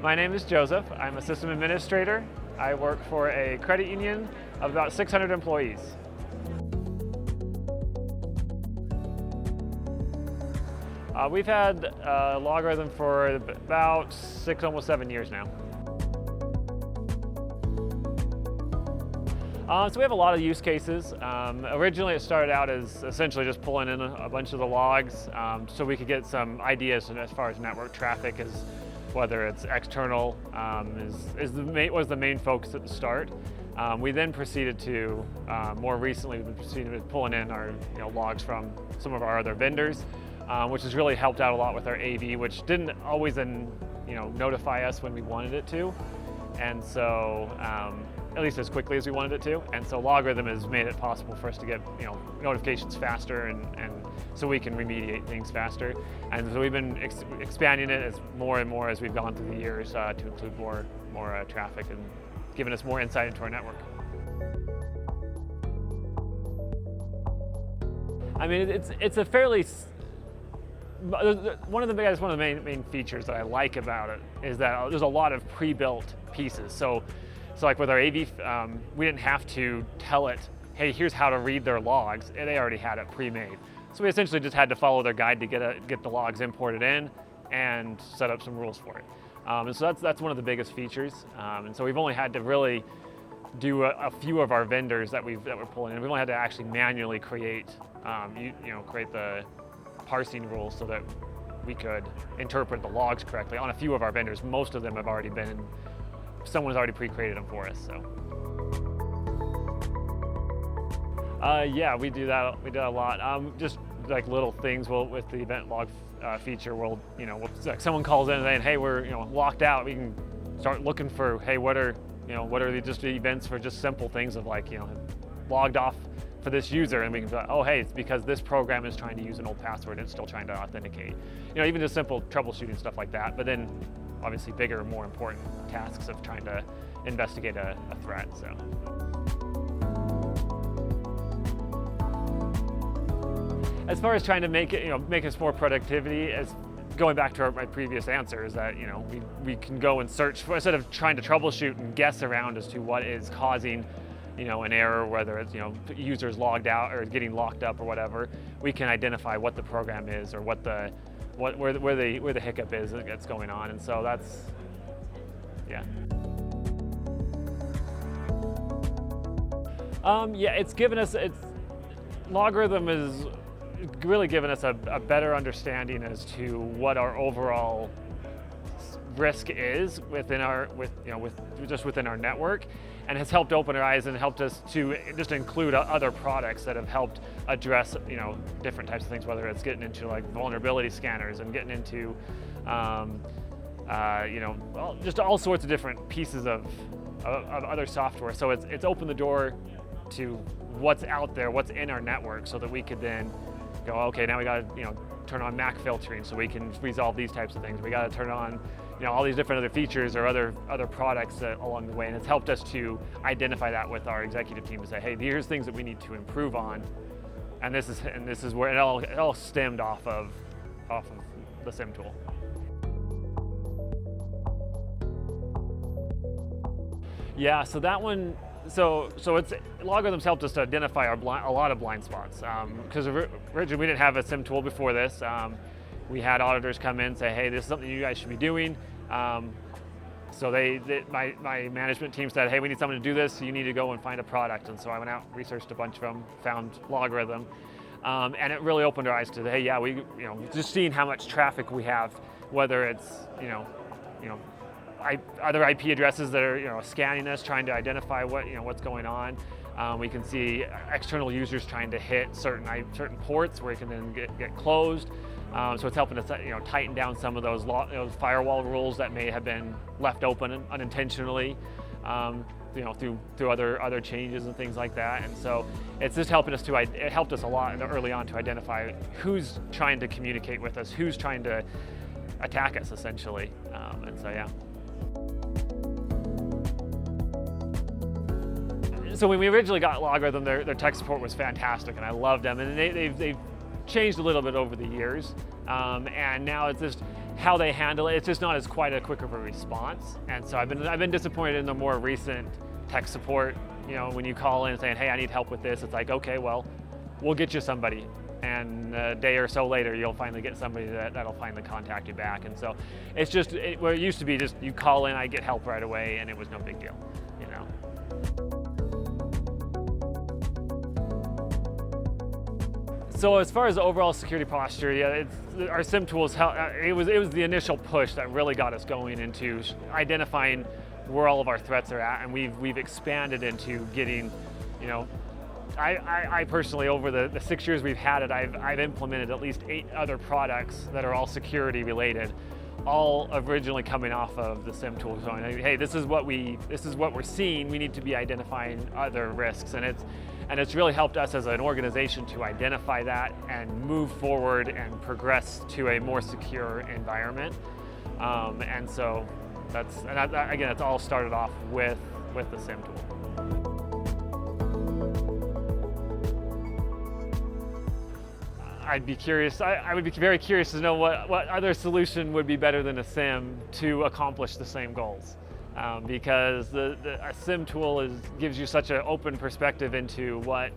My name is Joseph. I'm a system administrator. I work for a credit union of about 600 employees. We've had LogRhythm for about 6, almost 7 years now. So we have a lot of use cases. Originally it started out as essentially just pulling in a bunch of the logs so we could get some ideas as far as network traffic, whether it's external, was the main focus at the start. We then proceeded to, more recently, we've proceeded with pulling in our logs from some of our other vendors, which has really helped out a lot with our AV, which didn't always notify us when we wanted it to, and so at least as quickly as we wanted it to. And so LogRhythm has made it possible for us to get notifications faster, and so we can remediate things faster. And so we've been expanding it more and more as we've gone through the years to include more traffic and giving us more insight into our network. I mean, it's a fairly one of the main features that I like about it is that there's a lot of pre-built pieces. So like with our AV, we didn't have to tell it, hey, here's how to read their logs. They already had it pre-made. So we essentially just had to follow their guide to get the logs imported in and set up some rules for it. And so that's one of the biggest features. And so we've only had to really do a few of our vendors that we're pulling in. We've only had to actually manually create the parsing rules so that we could interpret the logs correctly. On a few of our vendors, most of them have already been, someone's already pre-created them for us. So. Yeah, we do that. We do that a lot. Just like little things. With the event log feature, like someone calls in saying, "Hey, we're locked out." We can start looking for, "Hey, what are just the events for just simple things of like logged off for this user," and we can be like, "Oh, hey, it's because this program is trying to use an old password and it's still trying to authenticate." Even just simple troubleshooting stuff like that. But then, obviously, bigger, more important tasks of trying to investigate a threat. So. As far as trying to make us more productivity, as going back to my previous answer, is that we can go and search for, instead of trying to troubleshoot and guess around as to what is causing an error, whether it's users logged out or getting locked up or whatever. We can identify what the program is or where the hiccup is that's going on, and so that's it's given us LogRhythm is really given us a better understanding as to what our overall risk is within our within our network, and has helped open our eyes and helped us to just include other products that have helped address different types of things, whether it's getting into like vulnerability scanners and getting into just all sorts of different pieces of other software. So it's opened the door to what's out there, what's in our network, so that we could then go, okay, now we got to turn on MAC filtering so we can resolve these types of things. We got to turn on all these different other features or other products along the way, and it's helped us to identify that with our executive team to say, hey, here's things that we need to improve on, and this is where it all stemmed off of the SIEM tool. Yeah, so that one. So it's LogRhythms helped us to identify a lot of blind spots, because originally we didn't have a SIEM tool before this. We had auditors come in and say, hey, this is something you guys should be doing. So my management team said, hey, we need someone to do this, so you need to go and find a product. And so I went out, researched a bunch of them, found LogRhythm, and it really opened our eyes to, hey, yeah, we just seeing how much traffic we have, whether it's other IP addresses that are scanning us, trying to identify what's going on. We can see external users trying to hit certain ports where it can then get closed. So it's helping us tighten down some of those firewall rules that may have been left open unintentionally, through other changes and things like that. And so it's just helping us it helped us a lot early on to identify who's trying to communicate with us, who's trying to attack us essentially. And so yeah. So when we originally got LogRhythm, their tech support was fantastic, and I loved them. And they've changed a little bit over the years, and now it's just, how they handle it, it's just not as quite a quick of a response. And so I've been disappointed in the more recent tech support. You know, when you call in saying, hey, I need help with this, it's like, okay, well, we'll get you somebody. And a day or so later, you'll finally get somebody that'll finally contact you back. And so it's just, where it used to be just you call in, I get help right away, and it was no big deal, you know. So as far as the overall security posture, yeah, our SIEM tools, it was the initial push that really got us going into identifying where all of our threats are at, and we've expanded into getting, you know, I personally, over the 6 years we've had it, I've implemented at least 8 other products that are all security related, all originally coming off of the SIEM tools, going, hey, this is what we're seeing. We need to be identifying other risks, and it's really helped us as an organization to identify that and move forward and progress to a more secure environment. And so again, it's all started off with the SIEM tool. I'd be curious. I would be very curious to know what other solution would be better than a SIEM to accomplish the same goals, because a SIEM tool gives you such an open perspective into what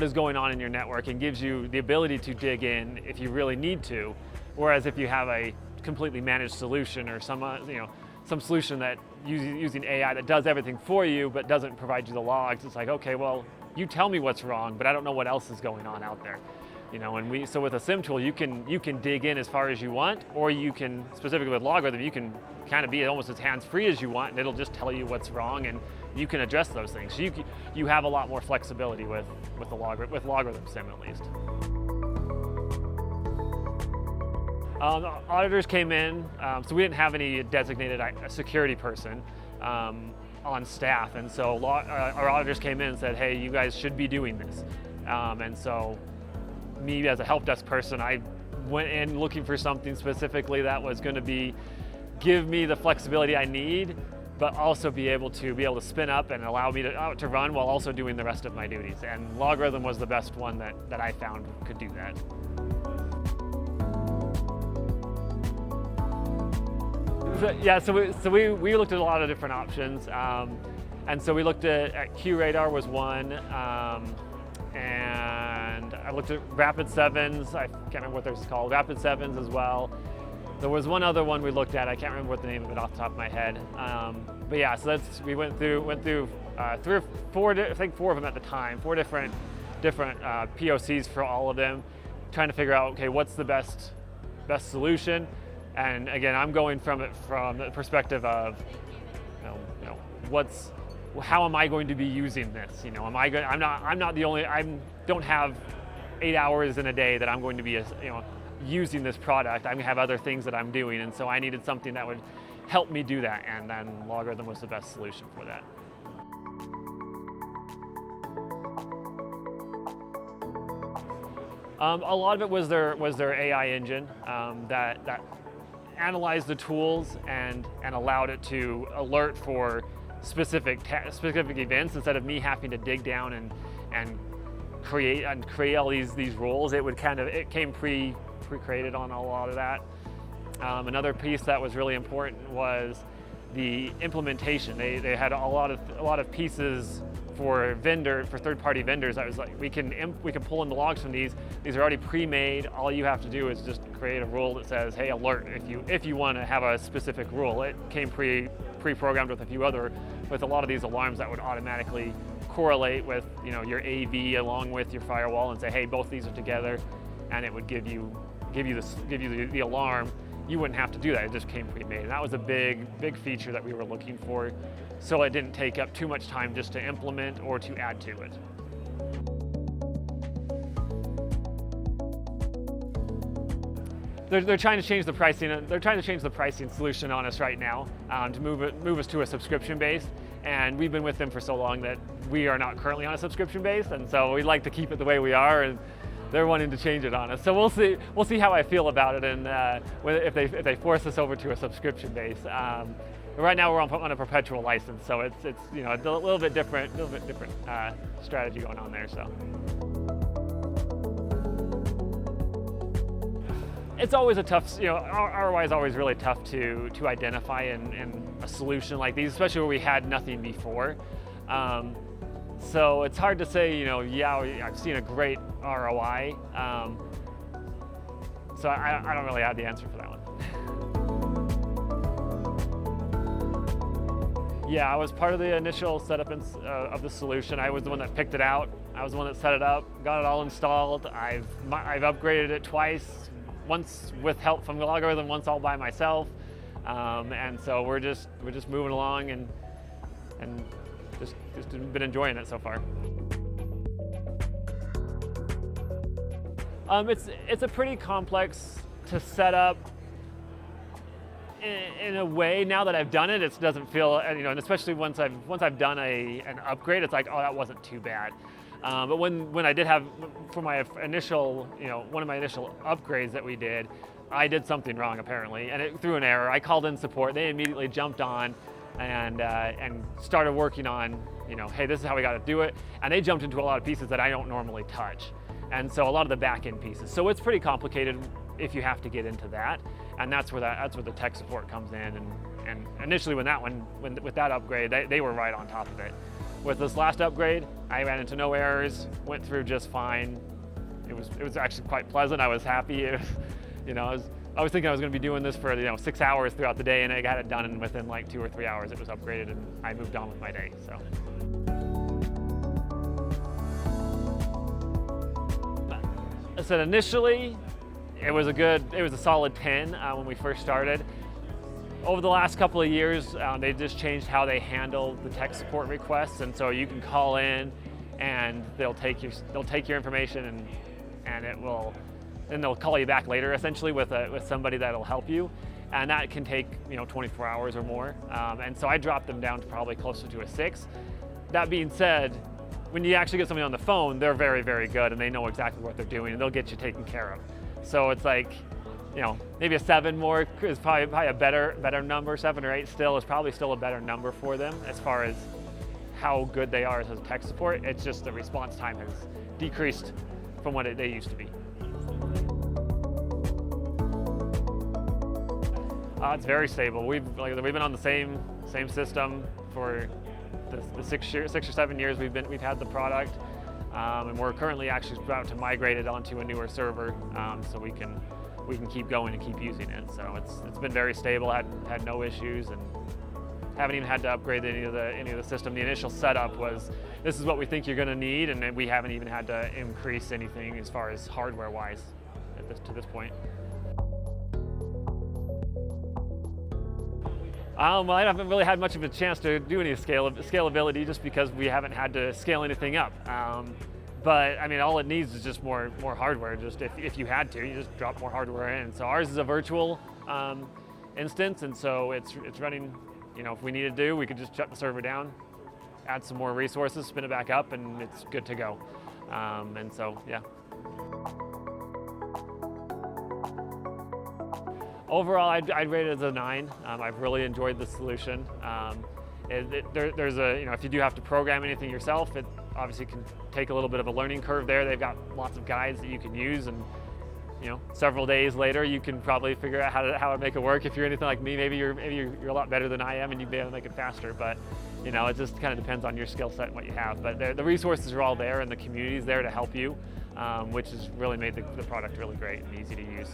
is going on in your network, and gives you the ability to dig in if you really need to. Whereas if you have a completely managed solution, or some solution that using AI that does everything for you but doesn't provide you the logs, it's like, okay, well, you tell me what's wrong, but I don't know what else is going on out there. You know, and so with a SIEM tool, you can dig in as far as you want, or you can, specifically with LogRhythm, you can kind of be almost as hands-free as you want, and it'll just tell you what's wrong, and you can address those things. So you have a lot more flexibility with LogRhythm SIEM at least. Auditors came in, so we didn't have any designated security person on staff, and so our auditors came in and said, hey, you guys should be doing this. And so me as a help desk person, I went in looking for something specifically that was going to give me the flexibility I need, but also be able to spin up and allow me to run while also doing the rest of my duties. And LogRhythm was the best one that I found could do that. So we looked at a lot of different options, and so we looked at QRadar was one, and I looked at Rapid7s. I can't remember what they're called. Rapid7s as well. There was one other one we looked at. I can't remember what the name of it off the top of my head. But yeah, so we went through 3 or 4, I think 4 of them at the time, 4 different POCs for all of them, trying to figure out, okay, what's the best solution. And again, I'm going from the perspective of, how am I going to be using this? You know, I'm not the only. I don't have 8 hours in a day that I'm going to be, using this product. I have other things that I'm doing, and so I needed something that would help me do that. And then LogRhythm was the best solution for that. A lot of it was their AI engine that analyzed the tools and allowed it to alert for specific events instead of me having to dig down and create all these roles. It came pre-created on a lot of that. Another piece that was really important was the implementation. They had a lot of pieces for third-party vendors. That was like, we can pull in the logs from these. These are already pre-made. All you have to do is just create a rule that says, hey, alert if you want to have a specific rule. It came pre-programmed with a lot of these alarms that would automatically correlate with your AV along with your firewall and say, hey, both these are together, and it would give you the alarm. You wouldn't have to do that. It just came pre-made, and that was a big feature that we were looking for, so it didn't take up too much time just to implement or to add to it. They're trying to change the pricing. They're trying to change the pricing solution on us right now to move us to a subscription base. And we've been with them for so long that we are not currently on a subscription base, and so we'd like to keep it the way we are. And they're wanting to change it on us. So we'll see how I feel about it, and if they force us over to a subscription base. Right now we're on a perpetual license, so it's a little bit different strategy going on there. So It's always a tough, ROI is always really tough to identify in a solution like these, especially where we had nothing before. So it's hard to say, yeah, I've seen a great ROI. So I don't really have the answer for that one. Yeah, I was part of the initial setup of the solution. I was the one that picked it out. I was the one that set it up, got it all installed. I've upgraded it twice, once with help from the LogRhythm, once all by myself. And so we're just moving along and just been enjoying it so far. It's a pretty complex to set up in a way. Now that I've done it, it doesn't feel, and especially once I've done an upgrade, it's like, oh, that wasn't too bad. But when I did have, for my initial, one of my initial upgrades that we did, I did something wrong apparently, and it threw an error. I called in support. They immediately jumped on and started working on, hey, this is how we got to do it. And they jumped into a lot of pieces that I don't normally touch. And so a lot of the back end pieces. So it's pretty complicated if you have to get into that. And that's where the tech support comes in. And initially with that upgrade, they were right on top of it. With this last upgrade, I ran into no errors, went through just fine. It was actually quite pleasant. I was happy. I was thinking I was going to be doing this for 6 hours throughout the day, and I got it done, and within like 2 or 3 hours it was upgraded, and I moved on with my day. So. I said initially, it was a solid 10 when we first started. Over the last couple of years, they just changed how they handle the tech support requests, and so you can call in, and they'll take your information, and they'll call you back later, essentially with somebody that'll help you, and that can take 24 hours or more. And so I dropped them down to probably closer to a 6. That being said, when you actually get somebody on the phone, they're very, very good, and they know exactly what they're doing, and they'll get you taken care of. So it's like, maybe a 7 more is probably a better number. 7 or 8 still is probably still a better number for them as far as how good they are as tech support. It's just the response time has decreased from what they used to be. It's very stable. We've been on the same system for the 6 or 7 years we've had the product, and we're currently actually about to migrate it onto a newer server, so we can keep going and keep using it. So it's been very stable. Had no issues, and haven't even had to upgrade any of the system. The initial setup was, this is what we think you're going to need, and we haven't even had to increase anything as far as hardware wise to this point. Well, I haven't really had much of a chance to do any scalability just because we haven't had to scale anything up. But I mean, all it needs is just more hardware. Just if you had to, you just drop more hardware in. So ours is a virtual instance, and so it's running. If we needed to, we could just shut the server down, add some more resources, spin it back up, and it's good to go. And so, yeah. Overall, I'd rate it as a 9. I've really enjoyed the solution. There's if you do have to program anything yourself, it obviously can take a little bit of a learning curve there. They've got lots of guides that you can use, and several days later you can probably figure out how to make it work. If you're anything like me, maybe you're a lot better than I am, and you'd be able to make it faster. But it just kind of depends on your skill set and what you have. But the resources are all there, and the community is there to help you, which has really made the product really great and easy to use.